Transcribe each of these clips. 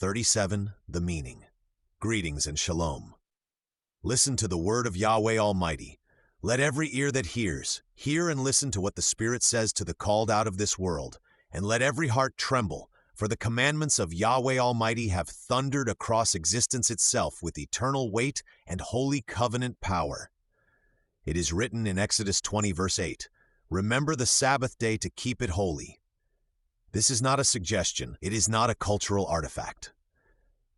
37. The meaning. Greetings and shalom. Listen to the word of Yahweh Almighty. Let every ear that hears, hear and listen to what the Spirit says to the called out of this world, and let every heart tremble, for the commandments of Yahweh Almighty have thundered across existence itself with eternal weight and holy covenant power. It is written in Exodus 20 verse 8, "Remember the Sabbath day to keep it holy." This is not a suggestion, it is not a cultural artifact.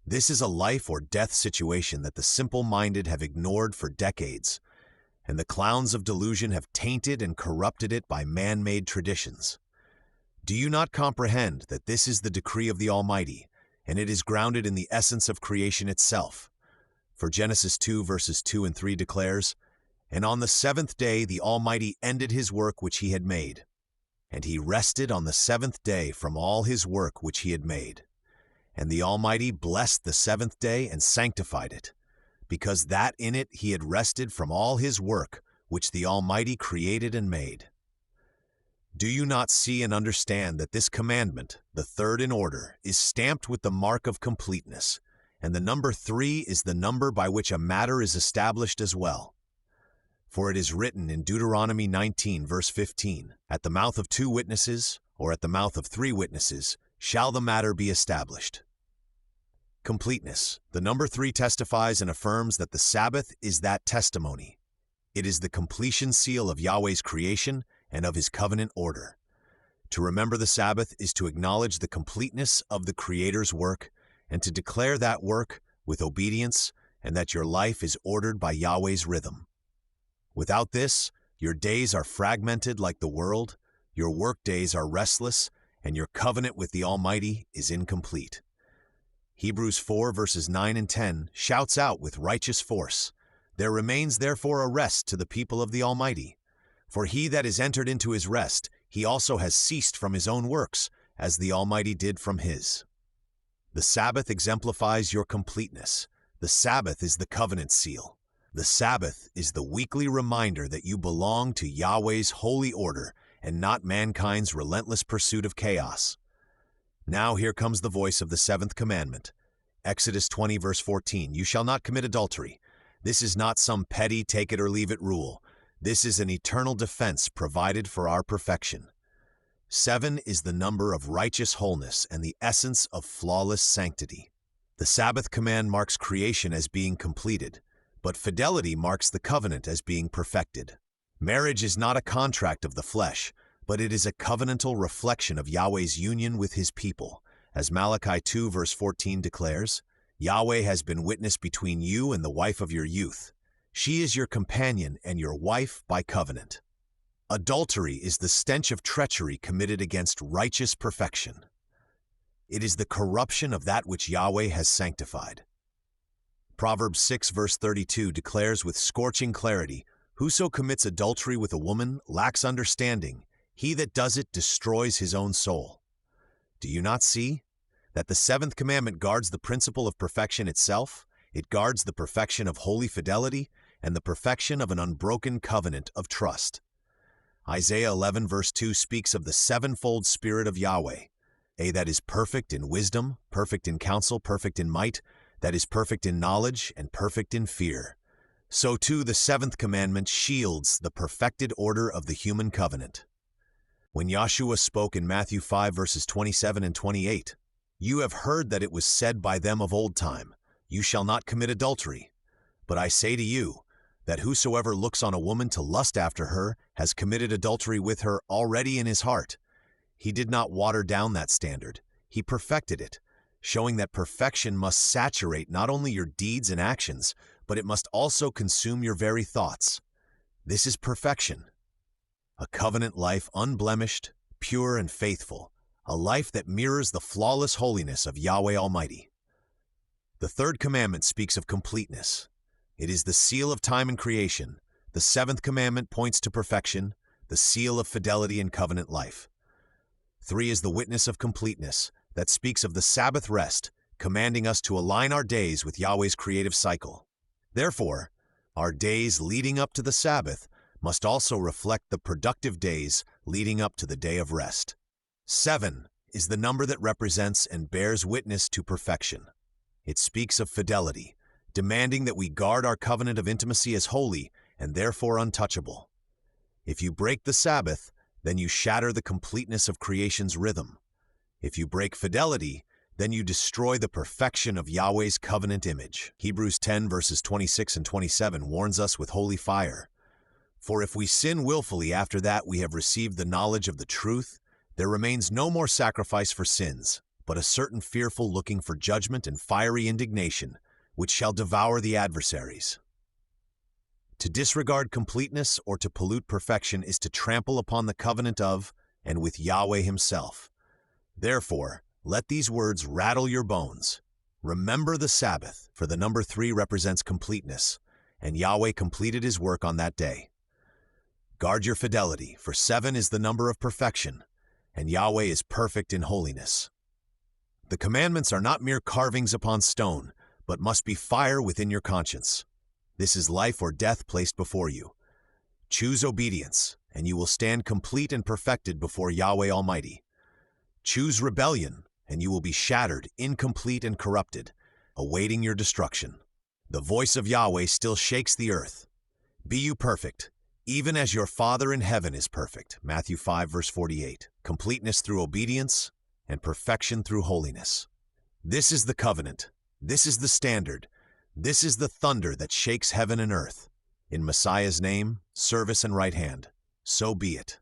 This is a life or death situation that the simple-minded have ignored for decades, and the clowns of delusion have tainted and corrupted it by man-made traditions. Do you not comprehend that this is the decree of the Almighty, and it is grounded in the essence of creation itself? For Genesis 2 verses 2 and 3 declares, "And on the seventh day the Almighty ended his work which he had made. And he rested on the seventh day from all his work which he had made. And the Almighty blessed the seventh day and sanctified it, because that in it he had rested from all his work which the Almighty created and made." Do you not see and understand that this commandment, the third in order, is stamped with the mark of completeness, and the number 3 is the number by which a matter is established as well? For it is written in Deuteronomy 19 verse 15, "At the mouth of 2 witnesses, or at the mouth of 3 witnesses, shall the matter be established." Completeness. The number 3 testifies and affirms that the Sabbath is that testimony. It is the completion seal of Yahweh's creation and of his covenant order. To remember the Sabbath is to acknowledge the completeness of the Creator's work and to declare that work with obedience, and that your life is ordered by Yahweh's rhythm. Without this, your days are fragmented like the world, your work days are restless, and your covenant with the Almighty is incomplete. Hebrews 4 verses 9 and 10 shouts out with righteous force, "There remains therefore a rest to the people of the Almighty. For he that is entered into his rest, he also has ceased from his own works, as the Almighty did from his." The Sabbath exemplifies your completeness. The Sabbath is the covenant seal. The Sabbath is the weekly reminder that you belong to Yahweh's holy order and not mankind's relentless pursuit of chaos. Now here comes the voice of the 7th commandment. Exodus 20 verse 14, "You shall not commit adultery." This is not some petty take-it-or-leave-it rule. This is an eternal defense provided for our perfection. 7 is the number of righteous wholeness and the essence of flawless sanctity. The Sabbath command marks creation as being completed, but fidelity marks the covenant as being perfected. Marriage is not a contract of the flesh, but it is a covenantal reflection of Yahweh's union with his people. As Malachi 2 verse 14 declares, "Yahweh has been witness between you and the wife of your youth. She is your companion and your wife by covenant." Adultery is the stench of treachery committed against righteous perfection. It is the corruption of that which Yahweh has sanctified. Proverbs 6 verse 32 declares with scorching clarity, "Whoso commits adultery with a woman lacks understanding. He that does it destroys his own soul." Do you not see that the 7th commandment guards the principle of perfection itself? It guards the perfection of holy fidelity and the perfection of an unbroken covenant of trust. Isaiah 11 verse 2 speaks of the 7-fold Spirit of Yahweh, that is perfect in wisdom, perfect in counsel, perfect in might, that is perfect in knowledge, and perfect in fear. So too the 7th commandment shields the perfected order of the human covenant. When Yahshua spoke in Matthew 5 verses 27 and 28, "You have heard that it was said by them of old time, 'You shall not commit adultery.' But I say to you, that whosoever looks on a woman to lust after her has committed adultery with her already in his heart." He did not water down that standard. He perfected it, showing that perfection must saturate not only your deeds and actions, but it must also consume your very thoughts. This is perfection. A covenant life unblemished, pure and faithful, a life that mirrors the flawless holiness of Yahweh Almighty. The 3rd commandment speaks of completeness. It is the seal of time and creation. The 7th commandment points to perfection, the seal of fidelity and covenant life. 3 is the witness of completeness that speaks of the Sabbath rest, commanding us to align our days with Yahweh's creative cycle. Therefore, our days leading up to the Sabbath must also reflect the productive days leading up to the day of rest. 7 is the number that represents and bears witness to perfection. It speaks of fidelity, demanding that we guard our covenant of intimacy as holy and therefore untouchable. If you break the Sabbath, then you shatter the completeness of creation's rhythm. If you break fidelity, then you destroy the perfection of Yahweh's covenant image. Hebrews 10 verses 26 and 27 warns us with holy fire. For if we sin willfully after that we have received the knowledge of the truth, there remains no more sacrifice for sins, but a certain fearful looking for judgment and fiery indignation, which shall devour the adversaries. To disregard completeness or to pollute perfection is to trample upon the covenant of and with Yahweh himself. Therefore, let these words rattle your bones. Remember the Sabbath, for the number 3 represents completeness, and Yahweh completed his work on that day. Guard your fidelity, for 7 is the number of perfection, and Yahweh is perfect in holiness. The commandments are not mere carvings upon stone, but must be fire within your conscience. This is life or death placed before you. Choose obedience, and you will stand complete and perfected before Yahweh Almighty. Choose rebellion, and you will be shattered, incomplete and corrupted, awaiting your destruction. The voice of Yahweh still shakes the earth. Be you perfect, even as your Father in heaven is perfect. Matthew 5 verse 48. Completeness through obedience and perfection through holiness. This is the covenant. This is the standard. This is the thunder that shakes heaven and earth. In Messiah's name, service and right hand. So be it.